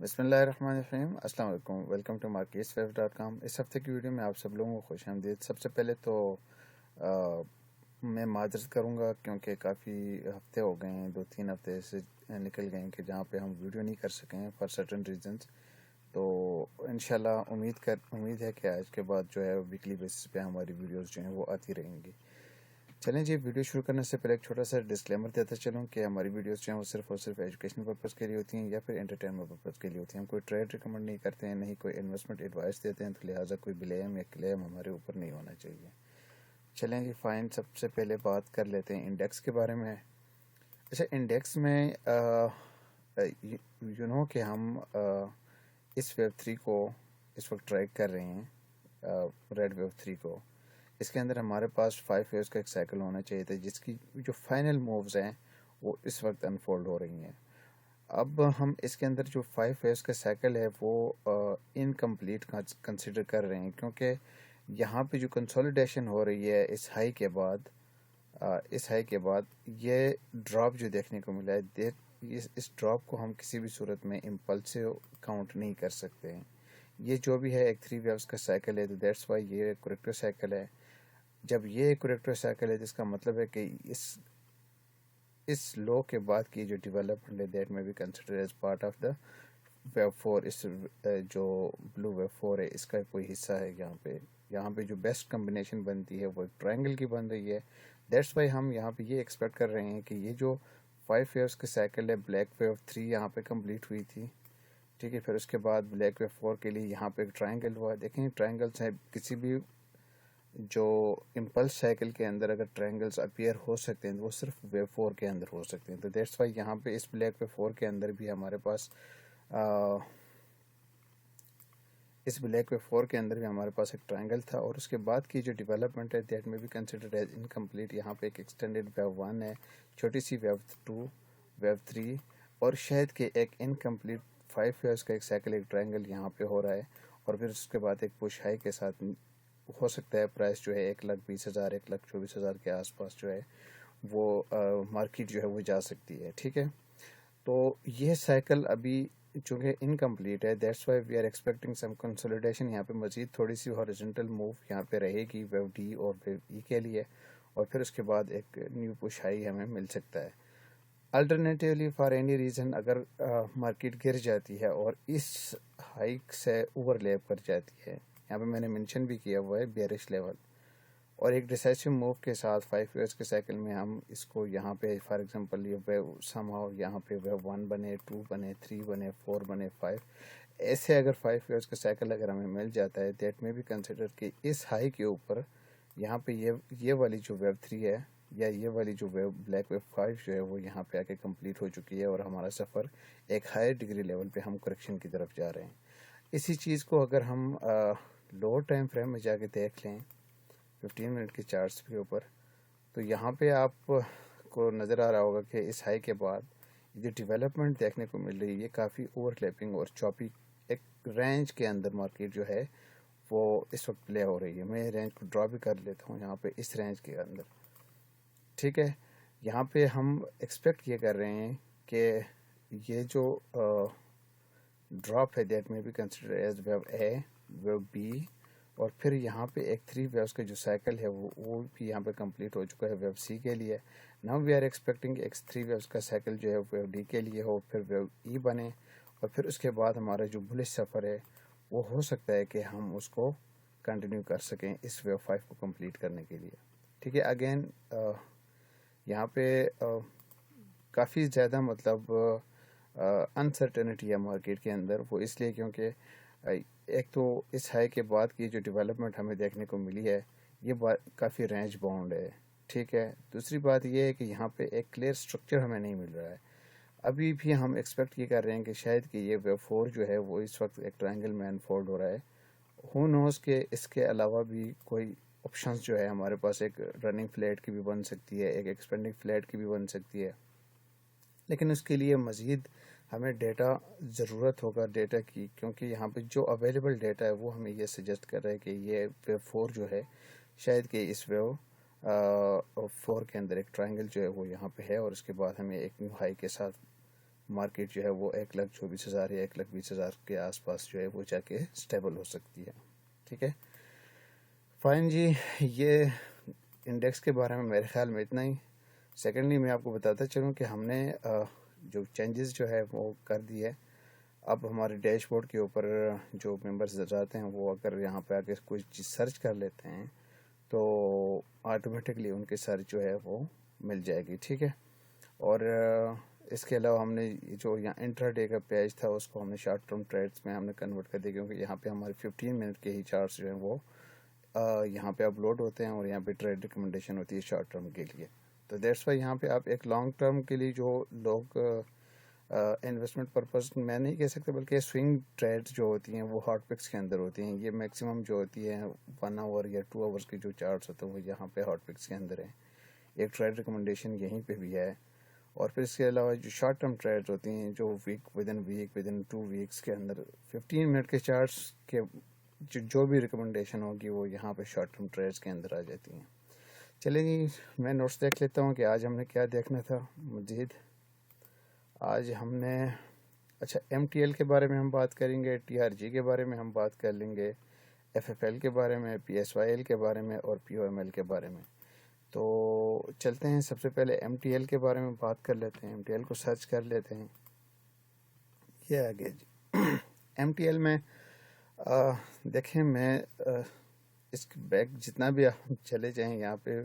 बिस्मिल्लाहिर्रहमानिर्रहीम। अस्सलाम वालेकुम। Welcome to marketsweb.com। इस हफ्ते की वीडियो में आप सब लोगों को खुश आमदीद। सबसे पहले तो आ, मैं माजरत करूँगा क्योंकि काफ़ी हफ्ते हो गए हैं, 2-3 हफ्ते से निकल गए हैं कि जहाँ पे हम वीडियो नहीं कर सके हैं फॉर सर्टेन रीजंस। तो इंशाल्लाह उम्मीद है कि आज के बाद जो है वीकली बेसिस पे हमारी वीडियोस जो हैं वो आती रहेंगी। चलें जी, वीडियो शुरू करने से पहले एक छोटा सा डिस्क्लेमर देता चलूँ कि हमारी वीडियोस जो हैं वो सिर्फ और सिर्फ एजुकेशनल पर्पज़ के लिए होती हैं या फिर एंटरटेनमेंट पर्पज़ के लिए होती हैं। हम कोई ट्रेड रिकमेंड नहीं करते हैं, नहीं कोई इन्वेस्टमेंट एडवाइस देते हैं, तो लिहाजा कोई ब्लेम या क्लेम हमारे ऊपर नहीं होना चाहिए। चलें जी फाइन, सबसे पहले बात कर लेते हैं इंडेक्स के बारे में। अच्छा, इंडेक्स में यू नो कि हम इस वेब 3 को इस वक्त ट्रैक कर रहे हैं, रेड वेब 3 को। इसके अंदर हमारे पास 5 ईयर्स का एक साइकिल होना चाहिए था जिसकी जो फाइनल मूव्स हैं वो इस वक्त अनफोल्ड हो रही हैं। अब हम इसके अंदर जो 5 ईयर्स का साइकिल है वो इनकम्प्लीट कंसिडर कर रहे हैं, क्योंकि यहाँ पे जो कंसोलिडेशन हो रही है इस हाई के बाद ये ड्रॉप जो देखने को मिला है, इस ड्रॉप को हम किसी भी सूरत में इम्पल्सिव काउंट नहीं कर सकते हैं। ये जो भी है एक 3 वेव्स का साइकिल है, तो दैट्स वाई ये करेक्टर साइकिल है। जब ये करेक्टर साइकिल है तो इसका मतलब है कि इस लो के बाद की जो डेवलपमेंट है दैट में भी consider as part of the web 4। इस जो ब्लू वेब 4 है इसका कोई हिस्सा है। यहाँ पे जो बेस्ट कम्बिनेशन बनती है वो एक ट्रायंगल की बन रही है। दैट्स वाई हम यहाँ पे ये एक्सपेक्ट कर रहे हैं कि ये जो 5 ईयर्स का साइकिल है, ब्लैक वेव 3 यहाँ पे कंप्लीट हुई थी, ठीक है। फिर उसके बाद ब्लैक वेव 4 के लिए यहाँ पे एक ट्रायंगल हुआ। देखें, ट्रायंगल्स है किसी भी जो इम्पल्स साइकिल के अंदर अगर ट्रायंगल्स अपीयर हो सकते हैं तो वो सिर्फ वेव 4 के अंदर हो सकते हैं। तो दैट्स वाई यहाँ पे इस ब्लैक वेव 4 के अंदर भी हमारे पास एक ट्रायंगल था, और उसके बाद की जो डेवलपमेंट है दैट में भी कंसिडर्ड एज इनकम्प्लीट। यहाँ पे एक एक्सटेंडेड वेव 1 है, छोटी सी वेव 2, वेव 3 और शायद के एक इनकम्प्लीट 5 ईयर्स का एक साइकिल, एक ट्रायंगल यहाँ पे हो रहा है। और फिर उसके बाद एक पुश हाई के साथ हो सकता है प्राइस जो है 1,20,000 1,24,000 के आसपास जो है वो मार्केट जो है वो जा सकती है, ठीक है। तो ये साइकिल अभी चूँकि इनकम्प्लीट है, that's why we are expecting some consolidation. यहाँ पे मज़ीद थोड़ी सी हॉरिजॉन्टल मूव यहाँ पे रहेगी वेव डी और वेव ई के लिए, और फिर उसके बाद एक न्यू पुश हाई हमें मिल सकता है। अल्टरनेटिवली फॉर एनी रीज़न अगर मार्केट गिर जाती है और इस हाइक से ओवरलैप कर जाती है, यहाँ पे मैंने मेंशन भी किया हुआ है बेयरिश लेवल, और एक डिसाइसिव मूव के साथ 5 ईयर्स के साइकिल में हम इसको यहाँ पे फॉर एग्जांपल ये वेव समहाउ यहाँ पे वेव 1 बने, 2 बने, 3 बने, 4 बने, 5, ऐसे अगर 5 ईयर्स का साइकिल अगर हमें मिल जाता है दैट में भी कंसिडर कि इस हाई के ऊपर यहाँ पे ये वाली जो वेव 3 है या ये वाली जो वेव ब्लैक वेव 5 जो है वो यहाँ पे आके कंप्लीट हो चुकी है, और हमारा सफ़र एक हायर डिग्री लेवल पे हम करेक्शन की तरफ जा रहे हैं। इसी चीज़ को अगर हम लोअर टाइम फ्रेम में जाके देख लें 15 मिनट के चार्ट्स के ऊपर, तो यहाँ पे आप को नज़र आ रहा होगा कि इस हाई के बाद जो डेवलपमेंट देखने को मिल रही है ये काफ़ी ओवरलैपिंग और चॉपी एक रेंज के अंदर मार्केट जो है वो इस वक्त प्ले हो रही है। मैं रेंज को ड्रॉ भी कर लेता हूँ यहाँ पे इस रेंज के अंदर, ठीक है। यहाँ पे हम एक्सपेक्ट ये कर रहे हैं कि ये जो ड्रॉप है दैट में भी कंसिडर एज वेव ए, वेव बी, और फिर यहाँ पे एक 3 वेव्स का जो साइकिल है वो भी यहाँ पे कंप्लीट हो चुका है वेव सी के लिए। नाउ वी आर एक्सपेक्टिंग एक 3 वेव्स का साइकिल जो है वेव डी के लिए हो, फिर वेव ई बने, और फिर उसके बाद हमारा जो बुलिश सफ़र है वो हो सकता है कि हम उसको कंटिन्यू कर सकें इस वेव 5 को कंप्लीट करने के लिए, ठीक है। अगेन यहाँ पे काफ़ी ज़्यादा मतलब अनसर्टेनिटी है मार्केट के अंदर। वो इसलिए क्योंकि एक तो इस हाई के बाद की जो डेवलपमेंट हमें देखने को मिली है ये काफ़ी रेंज बाउंड है, ठीक है। दूसरी बात ये है कि यहाँ पे एक क्लियर स्ट्रक्चर हमें नहीं मिल रहा है। अभी भी हम एक्सपेक्ट ये कर रहे हैं कि शायद कि ये वेव 4 जो है वो इस वक्त एक ट्रायंगल में अनफोल्ड हो रहा है। हु नोज़ के इसके अलावा भी कोई ऑप्शंस जो है हमारे पास, एक रनिंग फ्लैट की भी बन सकती है, एक एक्सपेंडिंग फ्लैट की भी बन सकती है, लेकिन उसके लिए मज़ीद हमें डेटा ज़रूरत होगा डेटा की, क्योंकि यहाँ पे जो अवेलेबल डेटा है वो हमें ये सजेस्ट कर रहा है कि ये वेव 4 जो है शायद कि इस वेव 4 के अंदर एक ट्रायंगल जो है वो यहाँ पे है, और उसके बाद हमें एक न्यू हाई के साथ مارکیٹ جو ہے وہ 1,24,000 یا 1,20,000 کے آس پاس جو ہے وہ جا کے اسٹیبل ہو سکتی ہے. ٹھیک ہے فائن جی. یہ انڈیکس کے بارے میں میرے خیال میں اتنا ہی. سیکنڈلی میں آپ کو بتاتا چلوں کہ ہم نے جو چینجز جو ہے وہ کر دی ہے. اب ہمارے ڈیش بورڈ کے اوپر جو ممبرز جاتے ہیں وہ اگر یہاں پہ آ کے کوئی چیز سرچ کر لیتے ہیں تو آٹومیٹکلی ان کے سرچ جو ہے وہ مل جائے گی. ٹھیک ہے. اور اس کے علاوہ ہم نے جو یہاں انٹرا ڈے کا پیج تھا اس کو ہم نے شارٹ ٹرم ٹریڈس میں ہم نے کنورٹ کر دیا, کیونکہ یہاں پہ ہمارے 15 منٹ کے ہی چارٹس جو ہیں وہ یہاں پہ اپلوڈ ہوتے ہیں اور یہاں پہ ٹریڈ ریکمنڈیشن ہوتی ہے شارٹ ٹرم کے لیے. تو دیٹس وائی یہاں پہ آپ ایک لانگ ٹرم کے لیے جو لوگ انویسٹمنٹ پرپز میں نہیں کہہ سکتے بلکہ سوئنگ ٹریڈ جو ہوتی ہیں وہ ہاٹ پکس کے اندر ہوتی ہیں. یہ میکسیمم جو ہوتی ہے 1 آور یا 2 آورس کے جو چارٹس ہوتے ہیں وہ یہاں پہ ہاٹ پکس کے اندر ہیں. ایک ٹریڈ ریکمنڈیشن یہیں پہ بھی ہے. اور پھر اس کے علاوہ جو شارٹ ٹرم ٹریڈ ہوتی ہیں جو ود ان 2 ویکس کے اندر 15 منٹ کے چارٹس کے جو بھی ریکمنڈیشن ہوگی وہ یہاں پہ شارٹ ٹرم ٹریڈس کے اندر آ جاتی ہیں. چلیں جی میں نوٹس دیکھ لیتا ہوں کہ آج ہم نے کیا دیکھنا تھا مزید. آج ہم نے ایم ٹی ایل کے بارے میں ہم بات کریں گے, ٹی آر جی کے بارے میں ہم بات کر لیں گے, ایف ایف ایل کے بارے میں, پی ایس وائی ایل کے بارے میں اور پی او ایم ایل کے بارے میں. تو چلتے ہیں سب سے پہلے ایم ٹی ایل کے بارے میں بات کر لیتے ہیں. ایم ٹی ایل کو سرچ کر لیتے ہیں. یہ آگے جی ایم ٹی ایل میں دیکھیں میں اس بیک جتنا بھی چلے جائیں یہاں پہ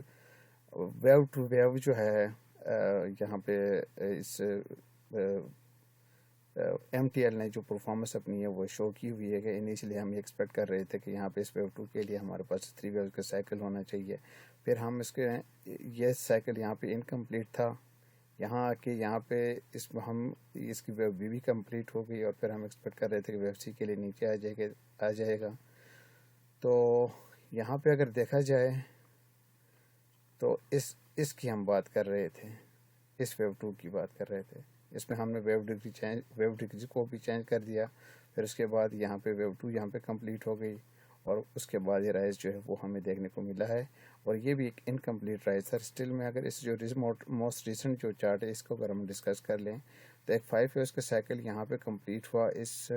ویو ٹو ویو جو ہے یہاں پہ اس ایم ٹی ایل نے جو پرفارمنس اپنی ہے وہ شو کی ہوئی ہے کہ انیشلی ہم یہ ایکسپیکٹ کر رہے تھے کہ یہاں پہ اس ویو 2 کے لیے ہمارے پاس 3 ویو کا سائیکل ہونا چاہیے. پھر ہم اس کے یہ سائیکل یہاں پہ انکمپلیٹ تھا. یہاں آ کے یہاں پہ اس میں ہم اس کی ویو بی بھی کمپلیٹ ہو گئی اور پھر ہم ایکسپیکٹ کر رہے تھے کہ ویو سی کے لیے نیچے آ جائے گا. تو یہاں پہ اگر دیکھا جائے تو اس کی ہم بات کر رہے تھے, اس ویو 2 کی بات کر رہے تھے. اس میں ہم نے ویو ڈگری کو بھی چینج کر دیا. پھر اس کے بعد یہاں پہ ویو 2 یہاں پہ کمپلیٹ ہو گئی اور اس کے بعد یہ رائز جو ہے وہ ہمیں دیکھنے کو ملا ہے. اور یہ بھی ایک انکمپلیٹ رائز ہے اسٹل میں. اگر اس جو موسٹ ریسنٹ جو چارٹ ہے اس کو اگر ہم ڈسکس کر لیں تو ایک 5 ویوز کا سائیکل یہاں پہ کمپلیٹ ہوا اس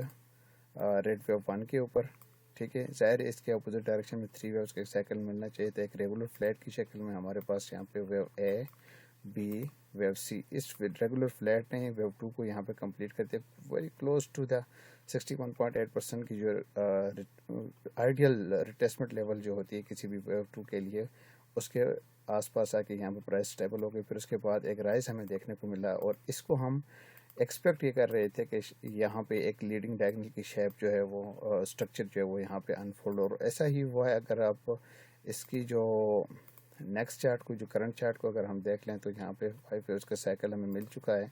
ریڈ ویو 1 کے اوپر. ٹھیک ہے. ظاہر اس کے اپوزٹ ڈائریکشن میں 3 ویوز کا سائیکل ملنا چاہیے تھا. ایک ریگولر فلیٹ کی شکل میں ہمارے پاس یہاں پہ wave A B wave C. اس ریگولر فلیٹ نے ویو 2 کو یہاں پہ کمپلیٹ کرتے ویری کلوز ٹو دا 61.8% کی جو آئیڈیل ریٹیسمنٹ لیول جو ہوتی ہے کسی بھی ویو 2 کے لیے اس کے آس پاس آ کے یہاں پہ پرائس اسٹیبل ہو گئی. پھر اس کے بعد ایک رائز ہمیں دیکھنے کو ملا اور اس کو ہم ایکسپیکٹ یہ کر رہے تھے کہ یہاں پہ ایک لیڈنگ ڈائگنل کی شیپ جو ہے وہ اسٹرکچر جو ہے وہ یہاں پہ انفولڈ اور ایسا ہی ہوا ہے. اگر آپ اس کی جو نیکسٹ چارٹ کو جو کرنٹ چارٹ کو اگر ہم دیکھ لیں تو یہاں پہ 5 ویوز کا سائیکل ہمیں مل چکا ہے.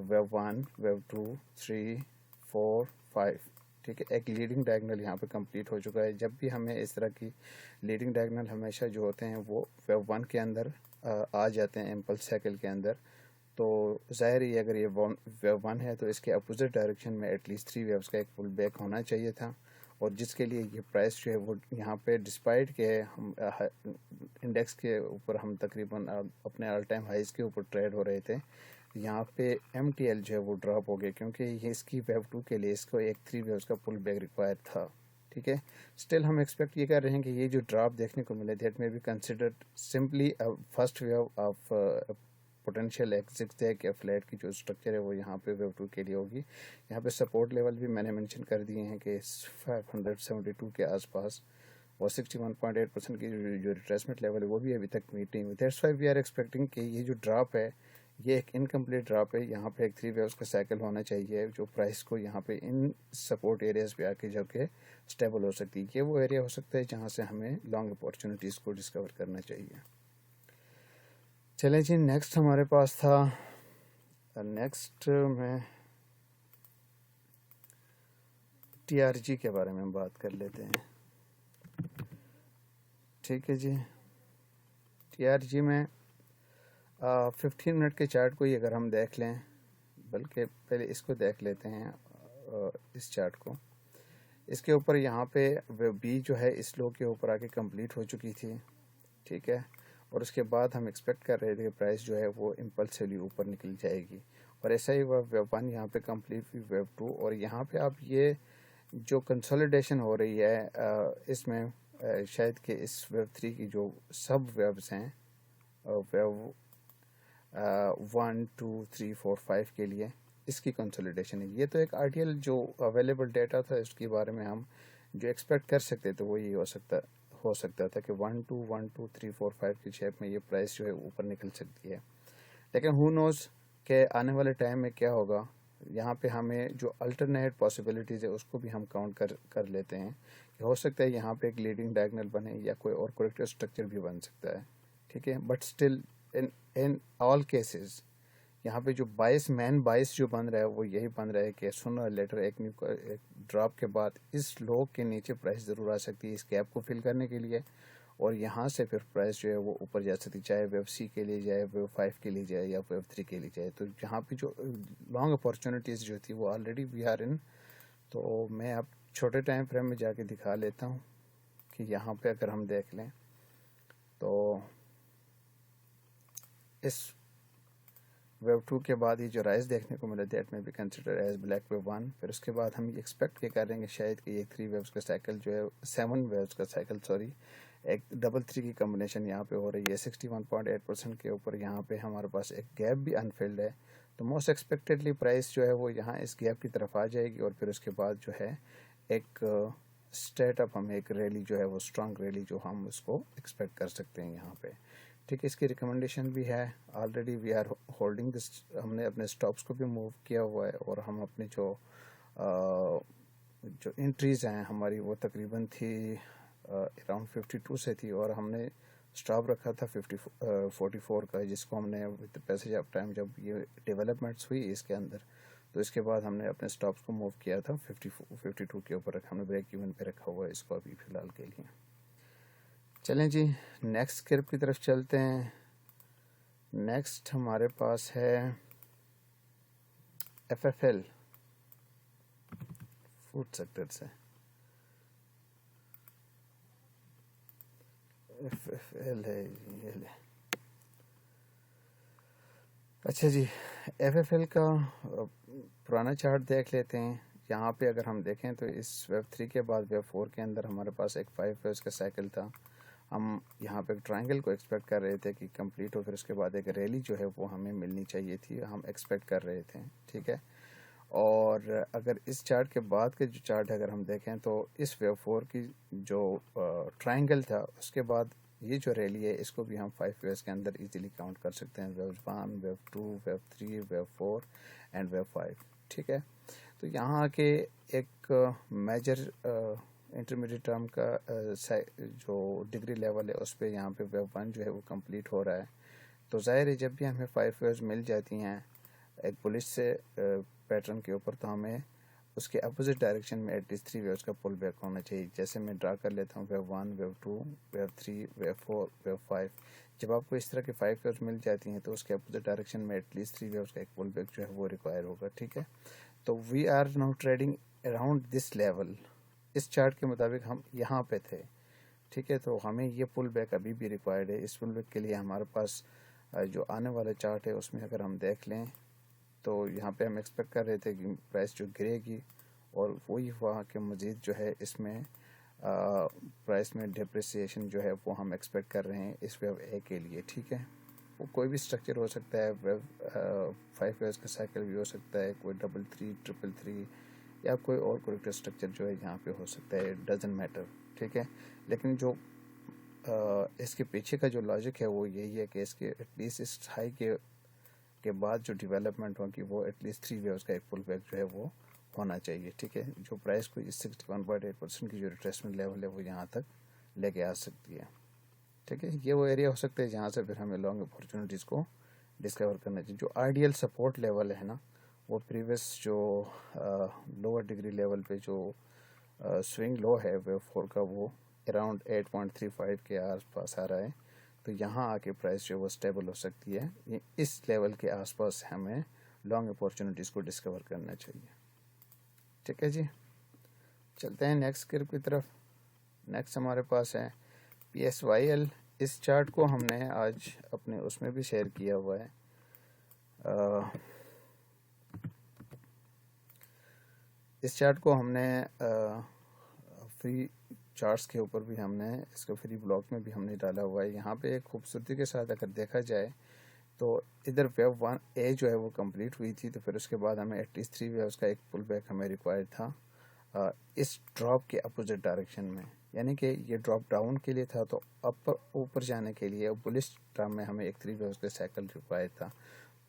Wave 1 wave 2 3 4 5. ٹھیک ہے. ایک لیڈنگ ڈائگنل یہاں پہ کمپلیٹ ہو چکا ہے. جب بھی ہمیں اس طرح کی لیڈنگ ڈائگنل ہمیشہ جو ہوتے ہیں وہ ویو 1 کے اندر آ جاتے ہیں امپلس سائیکل کے اندر. تو ظاہر ہی اگر یہ ویو 1 ہے تو اس کے اپوزٹ ڈائریکشن میں ایٹ لیسٹ 3 ویوز کا ایک پل بیک ہونا چاہیے تھا. اور جس کے لیے یہ پرائس جو ہے وہ یہاں پہ ڈسپائٹ کہ ہم انڈیکس کے اوپر ہم تقریباً اپنے آل ٹائم ہائیز کے اوپر ٹریڈ ہو رہے تھے, یہاں پہ ایم ٹی ایل جو ہے وہ ڈراپ ہو گیا کیونکہ یہ اس کی ویو 2 کے لیے اس کو ایک 3 ویوز کا پل بیک ریکوائر تھا. ٹھیک ہے. اسٹل ہم ایکسپیکٹ یہ کر رہے ہیں کہ یہ جو ڈراپ دیکھنے کو ملے دیٹ میں be considered simply first wave of potential ایگزیگ یا فلیٹ کی جو اسٹرکچر ہے وہ یہاں پہ ویو 2 کے لیے ہوگی. یہاں پہ سپورٹ لیول بھی میں نے مینشن کر دیے ہیں کہ 572 کے آس پاس اور 61.8% کی جو ریٹریسمنٹ لیول ہے وہ بھی ابھی تک میٹ نہیں ہوئی. That's why we are expecting کہ یہ جو ڈراپ ہے یہ ایک انکمپلیٹ ڈراپ ہے. یہاں پہ ایک 3 ویوز کا سائیکل ہونا چاہیے جو پرائس کو یہاں پہ ان سپورٹ ایریاز پہ آ کے جا کے اسٹیبل ہو سکتی ہے. یہ وہ ایریا ہو سکتا ہے جہاں سے ہمیں لانگ اپارچونیٹیز کو ڈسکور کرنا چاہیے. چلیں جی نیکسٹ ہمارے پاس تھا نیکسٹ میں ٹی آر جی کے بارے میں بات کر لیتے ہیں. ٹھیک ہے جی. ٹی آر جی میں 15 منٹ کے چارٹ کو ہی اگر ہم دیکھ لیں, بلکہ پہلے اس کو دیکھ لیتے ہیں اس چارٹ کو. اس کے اوپر یہاں پہ بی جو ہے اس لو کے اوپر آ کے کمپلیٹ ہو چکی تھی. ٹھیک ہے. اور اس کے بعد ہم ایکسپیکٹ کر رہے تھے کہ پرائس جو ہے وہ امپلسولی اوپر نکل جائے گی اور ایسا ہی ویو 1 یہاں پہ کمپلیٹ ہوئی ویو 2. اور یہاں پہ آپ یہ جو کنسولیڈیشن ہو رہی ہے اس میں شاید کہ اس ویو 3 کی جو سب ویبز ہیں ویو 1 2 3 4 5 کے لیے اس کی کنسولیڈیشن ہے. یہ تو ایک آئیڈیل جو اویلیبل ڈیٹا تھا اس کے بارے میں ہم جو ایکسپیکٹ کر سکتے تھے وہ یہ ہو سکتا تھا کہ 1 2 1 2 3 4 5 کی شیپ میں یہ پرائس جو ہے اوپر نکل سکتی ہے. لیکن ہو نوز کہ آنے والے ٹائم میں کیا ہوگا. یہاں پہ ہمیں جو الٹرنیٹ پاسبلٹیز ہے اس کو بھی ہم کاؤنٹ کر لیتے ہیں کہ ہو سکتا ہے یہاں پہ ایک لیڈنگ ڈائگنل بنے یا کوئی اور کریکٹر اسٹرکچر بھی بن سکتا ہے. ٹھیک ہے, but still in all cases یہاں پہ جو مین بائس جو بن رہا ہے وہ یہی بن رہا ہے کہ سونر لیٹر ایک ڈراپ کے بعد اس لو کے نیچے پرائس ضرور آ سکتی ہے اس گیپ کو فل کرنے کے لیے, اور یہاں سے پھر پرائس جو ہے وہ اوپر جا سکتی, چاہے ویو سی کے لیے جائے, ویو 5 کے لیے جائے یا ویو 3 کے لیے جائے. تو یہاں پہ جو لانگ اپارچونیٹیز جو تھی وہ آلریڈی وی آر ان. تو میں اب چھوٹے ٹائم فریم میں جا کے دکھا لیتا ہوں کہ یہاں پہ اگر ہم دیکھ لیں تو اس ویو 2 کے بعد یہ جو رائز دیکھنے کو ملا دیٹ میں بھی کنسیڈر ایز بلیک ویو 1. پھر اس کے بعد ہم یہ ایکسپیکٹ یہ کر رہے ہیں کہ شاید کہ یہ 3 ویوز کا سائیکل جو ہے 7 ویوز کا سائیکل ایک 3 کی کمبینیشن یہاں پہ ہو رہی ہے 61.8% کے اوپر. یہاں پہ ہمارے پاس ایک گیپ بھی انفلڈ ہے, تو موسٹ ایکسپیکٹڈلی پرائس جو ہے وہ یہاں اس گیپ کی طرف آ جائے گی, اور پھر اس کے بعد جو ہے ایک اسٹیٹ اپ ہم ایک ریلی جو ہے وہ اسٹرانگ ریلی جو ہم اس کو ایکسپیکٹ کر سکتے ہیں یہاں پہ. ٹھیک ہے, اس کی ریکمنڈیشن بھی ہے already we are holding this. ہم نے اپنے اسٹاپس کو بھی موو کیا ہوا ہے, اور ہم اپنے جو انٹریز ہیں ہماری وہ تقریباً تھی اراؤنڈ 52 سے تھی, اور ہم نے اسٹاپ رکھا تھا 44 کا, جس کو ہم نے ود پیسج آف ٹائم جب یہ ڈیولپمنٹس ہوئی اس کے اندر تو اس کے بعد ہم نے اپنے اسٹاپس کو موو کیا تھا 52 کے اوپر رکھا, ہم نے بریک ایون پہ رکھا ہوا ہے اس کو ابھی فی الحال کے لیے. چلیں جی نیکسٹ اسکرپٹ کی طرف چلتے ہیں. نیکسٹ ہمارے پاس ہے FFL فوڈ سیکٹر سے. FFL ہے یہ لے. اچھا جی, FFL کا پرانا چارٹ دیکھ لیتے ہیں. یہاں پہ اگر ہم دیکھیں تو اس ویو 3 کے بعد ویو 4 کے اندر ہمارے پاس ایک 5 ویوز کا سائیکل تھا. ہم یہاں پہ ایک ٹرائنگل کو ایکسپیکٹ کر رہے تھے کہ کمپلیٹ ہو, پھر اس کے بعد ایک ریلی جو ہے وہ ہمیں ملنی چاہیے تھی, ہم ایکسپیکٹ کر رہے تھے. ٹھیک ہے, اور اگر اس چارٹ کے بعد کے جو چارٹ اگر ہم دیکھیں تو اس ویو 4 کی جو ٹرائنگل تھا اس کے بعد یہ جو ریلی ہے اس کو بھی ہم 5 ویوز کے اندر ایزیلی کاؤنٹ کر سکتے ہیں, wave 1 wave 2 wave 3 wave 4 and wave 5. ٹھیک ہے, تو یہاں آ کے ایک میجر انٹرمیڈیٹ ٹرم کا جو ڈگری لیول ہے اس پہ یہاں پہ ویو 1 جو ہے وہ کمپلیٹ ہو رہا ہے. تو ظاہر ہے جب بھی ہمیں 5 ویوز مل جاتی ہیں ایک بلش سے پیٹرن کے اوپر, تو ہمیں اس کے اپوزٹ ڈائریکشن میں ایٹ لیسٹ 3 ویوز کا پل بیک ہونا چاہیے. جیسے میں ڈرا کر لیتا ہوں wave 1 wave 2 wave 3 wave 4 wave 5. جب آپ کو اس طرح کی 5 ویوز مل جاتی ہیں تو اس کے اپوزٹ ڈائریکشن میں ایٹ لیسٹ 3 ویوز کا ایک پل بیک جو ہے وہ ریکوائر ہوگا. ٹھیک ہے, تو we are now trading around this level. اس چارٹ کے مطابق ہم یہاں پہ تھے. ٹھیک ہے, تو ہمیں یہ پل بیک ابھی بھی ریکوائرڈ ہے. اس پل بیک کے لیے ہمارے پاس جو آنے والا چارٹ ہے اس میں اگر ہم دیکھ لیں تو یہاں پہ ہم ایکسپیکٹ کر رہے تھے کہ پرائس جو گرے گی, اور وہی وہاں کے مزید جو ہے اس میں پرائس میں ڈپریسیشن جو ہے وہ ہم ایکسپیکٹ کر رہے ہیں اس ویو اے کے لیے. ٹھیک ہے, وہ کوئی بھی اسٹرکچر ہو سکتا ہے, ویو 5 ویوز کا سائیکل بھی ہو سکتا ہے, کوئی 3 3 3 یا کوئی اور کریکٹر اسٹرکچر جو ہے یہاں پہ ہو سکتا ہے, ڈزنٹ میٹر. ٹھیک ہے, لیکن جو اس کے پیچھے کا جو لاجک ہے وہ یہی ہے کہ اس کے ایٹ لیسٹ اس ہائی کے بعد جو ڈیولپمنٹ ہوگی وہ ایٹ لیسٹ 3 ویوز کا ایک پل بیک جو ہے وہ ہونا چاہیے. ٹھیک ہے, جو پرائس کو اس 61.8% کی جو ریٹریسمنٹ لیول ہے وہ یہاں تک لے کے آ سکتی ہے. ٹھیک ہے, یہ وہ ایریا ہو سکتا ہے جہاں سے پھر ہمیں لانگ اپارچونیٹیز کو ڈسکور کرنا چاہیے. جو آئیڈیل سپورٹ لیول ہے نا وہ پریویس جو لوور ڈگری لیول پہ جو سوئنگ لو ہے ویو 4 کا وہ اراؤنڈ 8.35 کے آس پاس آ رہا ہے. تو یہاں آ کے پرائس جو وہ اسٹیبل ہو سکتی ہے. اس لیول کے آس پاس ہمیں لانگ اپارچونیٹیز کو ڈسکور کرنا چاہیے. ٹھیک ہے جی, چلتے ہیں نیکسٹ اسکرپٹ کی طرف. نیکسٹ ہمارے پاس ہے PSYL. اس چارٹ کو ہم نے آج اپنے اس میں بھی شیئر کیا ہوا ہے. इस चार्ट को हमने फ्री चार्ट्स के ऊपर भी हमने इसको फ्री ब्लॉक में भी हमने डाला हुआ है। यहाँ पे एक खूबसूरती के साथ अगर देखा जाए तो इधर वेव 1A जो है वो कंप्लीट हुई थी, तो फिर उसके बाद हमें एटलीस्ट 3 वेव्स का एक पुल बैक हमें रिक्वायर्ड था इस ड्रॉप के अपोजिट डायरेक्शन में, यानी कि ये ड्रॉप डाउन के लिए था, तो ऊपर जाने के लिए बुलिश टर्म में हमें एक 3 वेव्स का साइकिल रिक्वायर्ड था।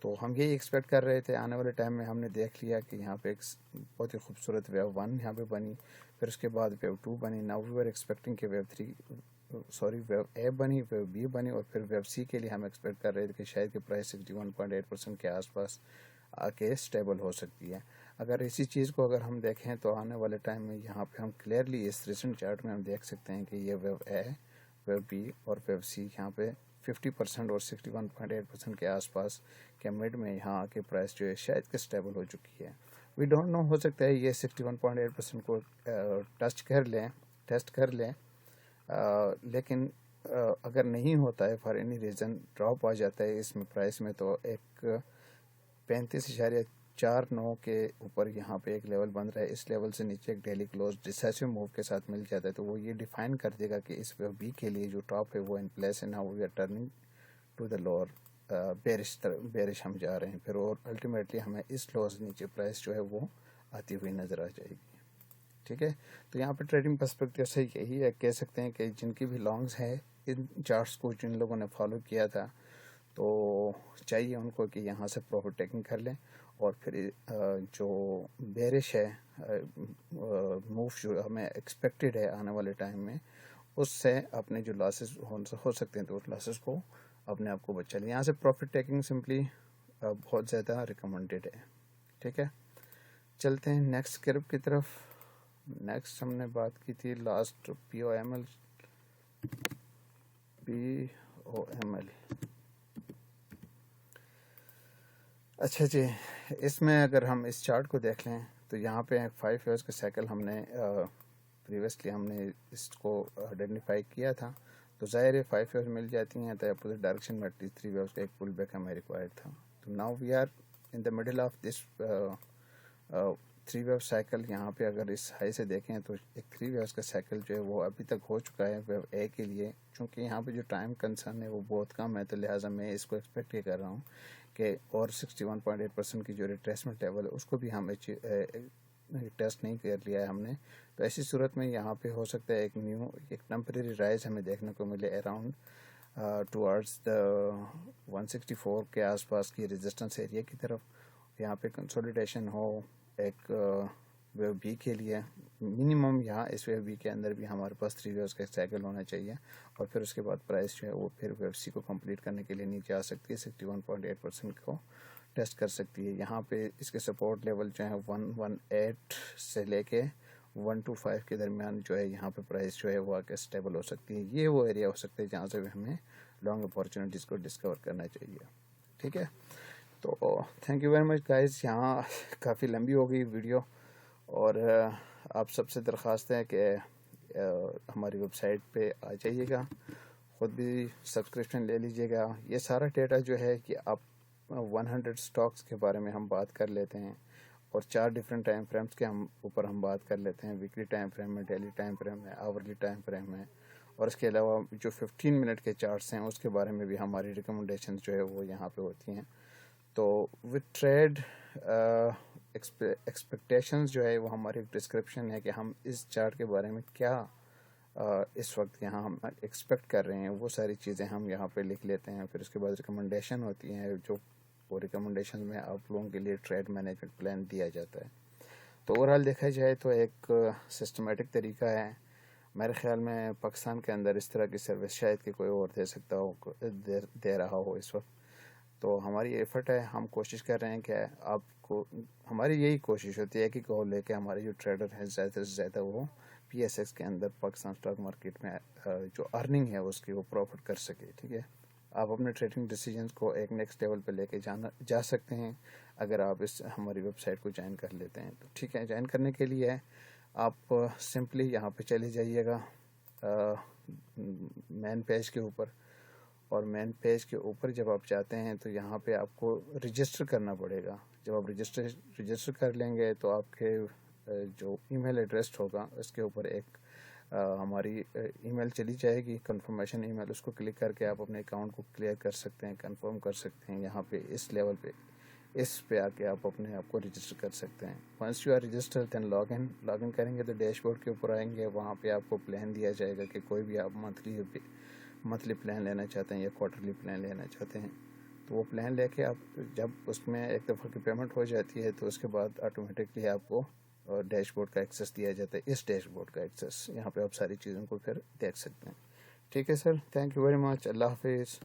तो हम यही एक्सपेक्ट कर रहे थे। आने वाले टाइम में हमने देख लिया कि यहाँ पे एक बहुत ही खूबसूरत वेव 1 यहाँ पे बनी, फिर उसके बाद वेव 2 बनी। नाउ वी वर एक्सपेक्टिंग कि वेव A बनी, वेव B बनी, और फिर वेव C के लिए हम एक्सपेक्ट कर रहे थे कि शायद कि प्राइस 61.8% के आसपास आके स्टेबल हो सकती है। अगर इसी चीज़ को अगर हम देखें तो आने वाले टाइम में यहाँ पे हम क्लियरली इस रिसेंट चार्ट में हम देख सकते हैं कि ये वेव A, वेव B और वेव C यहाँ पे 50% और 61.8% के आसपास के मिड में यहाँ आके प्राइस जो है शायद कि स्टेबल हो चुकी है। वी डोंट नो, हो सकता है ये 61.8% को टेस्ट कर लें, लेकिन अगर नहीं होता है, फॉर एनी रीज़न ड्रॉप आ जाता है इसमें प्राइस में, तो एक 35.49 के ऊपर यहाँ पे एक लेवल बन रहा है। इस लेवल से नीचे एक डेली क्लोज डिसेसिव मूव के साथ मिल जाता है, तो वो ये डिफाइन कर देगा कि इस वेव बी के लिए जो टॉप है वो इन प्लेस है। Now we are turning to the lower bearish हम जा रहे हैं फिर, और अल्टीमेटली हमें इस लो से नीचे प्राइस जो है वो आती हुई नज़र आ जाएगी। ठीक है, तो यहाँ पे ट्रेडिंग पर्सपेक्टिव से यही है, कह सकते हैं कि जिनकी भी लॉन्ग्स है इन चार्ट्स को जिन लोगों ने फॉलो किया था, तो चाहिए उनको कि यहाँ से प्रॉफिट टेकिंग कर लें, और फिर जो बेरिश है मूव जो हमें एक्सपेक्टेड है आने वाले टाइम में, उससे अपने जो लॉसेस हो सकते हैं तो उस लॉसेस को अपने आप को बचा लें। यहाँ से प्रॉफिट टेकिंग सिंपली बहुत ज़्यादा रिकमेंडेड है। ठीक है, चलते हैं नेक्स्ट कर्व की तरफ। नेक्स्ट हमने बात की थी लास्ट POML। अच्छा जी, इसमें अगर हम इस चार्ट को देख लें तो यहाँ पे 5 ईयर्स का साइकिल हमने प्रीवियसली हमने इसको आइडेंटिफाई किया था, तो ज़ाहिर है 5 ईयर्स मिल जाती हैं, तो अपोजिट डायरेक्शन में एटलीस्ट 3 ईयर्स का एक पुल बैक हमें रिक्वायर्ड था। तो now we are in the middle of this 3 wave cycle. यहाँ पे अगर इस हाई से देखें तो एक 3 वेव्स का साइकिल जो है वो अभी तक हो चुका है वेव ए के लिए। चूँकि यहाँ पे जो टाइम कंसर्न है वो बहुत कम है, तो लिहाजा मैं इसको एक्सपेक्ट ये कर रहा हूँ कि और 61.8% की जो रिट्रेसमेंट लेवल है उसको भी हम टेस्ट नहीं कर लिया है हमने। तो ऐसी सूरत में यहाँ पे हो सकता है एक टेम्परेरी राइज हमें देखने को मिले अराउंड टुवर्ड्स द 164 के आसपास की रेजिस्टेंस एरिया की तरफ। यहाँ पे कंसोलिडेशन हो एक वेव बी के लिए मिनिमम, यहाँ इस वेव बी के अंदर भी हमारे पास 3 वेव्स का साइकिल होना चाहिए, और फिर उसके बाद प्राइस जो है वो फिर वेव सी को कंप्लीट करने के लिए नीचे आ सकती है, 61.8% को टेस्ट कर सकती है। यहाँ पे इसके सपोर्ट लेवल जो है 118 से लेके 125 के दरमियान जो है यहाँ पे प्राइस जो है वो आके स्टेबल हो सकती है। ये वो एरिया हो सकता है जहाँ से हमें लॉन्ग अपॉर्चुनिटीज़ को डिस्कवर करना चाहिए। ठीक है, तो thank you very much guys. यहाँ काफ़ी लंबी हो गई वीडियो, और आप सबसे दरख्वास्त है कि हमारी वेबसाइट पे आ जाइएगा, ख़ुद भी सब्सक्रिप्शन ले लीजिएगा। ये सारा डेटा जो है कि आप 100 स्टॉक्स के बारे में हम बात कर लेते हैं, और 4 डिफरेंट टाइम फ्रेम्स के ऊपर हम बात कर लेते हैं। वीकली टाइम फ्रेम है, डेली टाइम फ्रेम है, आवरली टाइम फ्रेम है, और इसके अलावा जो 15 मिनट के चार्ट्स हैं उसके बारे में भी हमारी रिकमेंडेशन जो है वो यहाँ पे होती हैं। तो विद ट्रेड एक्सपेक्टेशंस जो है वो हमारी डिस्क्रिप्शन है कि हम इस चार्ट के बारे में क्या इस वक्त यहाँ हम एक्सपेक्ट कर रहे हैं, वो सारी चीज़ें हम यहाँ पे लिख लेते हैं। फिर उसके बाद रिकमेंडेशन होती हैं, जो वो रिकमेंडेशन में आप लोगों के लिए ट्रेड मैनेजमेंट प्लान दिया जाता है। तो ओवरऑल देखा जाए तो एक सिस्टमेटिक तरीका है। मेरे ख्याल में पाकिस्तान के अंदर इस तरह की सर्विस शायद कि कोई और दे सकता हो, दे रहा हो इस वक्त। तो हमारी एफर्ट है, हम कोशिश कर रहे हैं कि आपको, हमारी यही कोशिश होती है कि गोल लेके हमारे जो ट्रेडर हैं ज़्यादा से ज़्यादा वो PSX के अंदर पाकिस्तान स्टॉक मार्केट में जो अर्निंग है उसकी वो प्रॉफिट कर सके। ठीक है, आप अपने ट्रेडिंग डिसीजंस को एक नेक्स्ट लेवल पे लेके जा सकते हैं अगर आप इस हमारी वेबसाइट को ज्वाइन कर लेते हैं। तो ठीक है, ज्वाइन करने के लिए आप सिंपली यहाँ पे चले जाइएगा मेन पेज के ऊपर, और मेन पेज के ऊपर जब आप जाते हैं तो यहाँ पे आपको रजिस्टर करना पड़ेगा। जब आप रजिस्टर कर लेंगे तो आपके जो ईमेल एड्रेस होगा उसके ऊपर एक हमारी ईमेल चली जाएगी, कंफर्मेशन ईमेल। उसको क्लिक करके आप अपने अकाउंट को क्लियर कर सकते हैं, कंफर्म कर सकते हैं। यहाँ पे इस लेवल पे, इस पे आके आप अपने आप को रजिस्टर कर सकते हैं। Once you are register then login करेंगे तो डैशबोर्ड के ऊपर आएंगे। वहाँ पे आपको प्लान दिया जाएगा कि कोई भी आप मंथली प्लान लेना चाहते हैं या क्वार्टरली प्लान लेना चाहते हैं, तो वो प्लान लेके आप जब उसमें एक दफ़ा की पेमेंट हो जाती है तो उसके बाद ऑटोमेटिकली आपको डैशबोर्ड का एक्सेस दिया जाता है। इस डैशबोर्ड का एक्सेस यहाँ पे आप सारी चीज़ों को फिर देख सकते हैं। ठीक है sir, thank you very much. अल्लाह हाफिज़।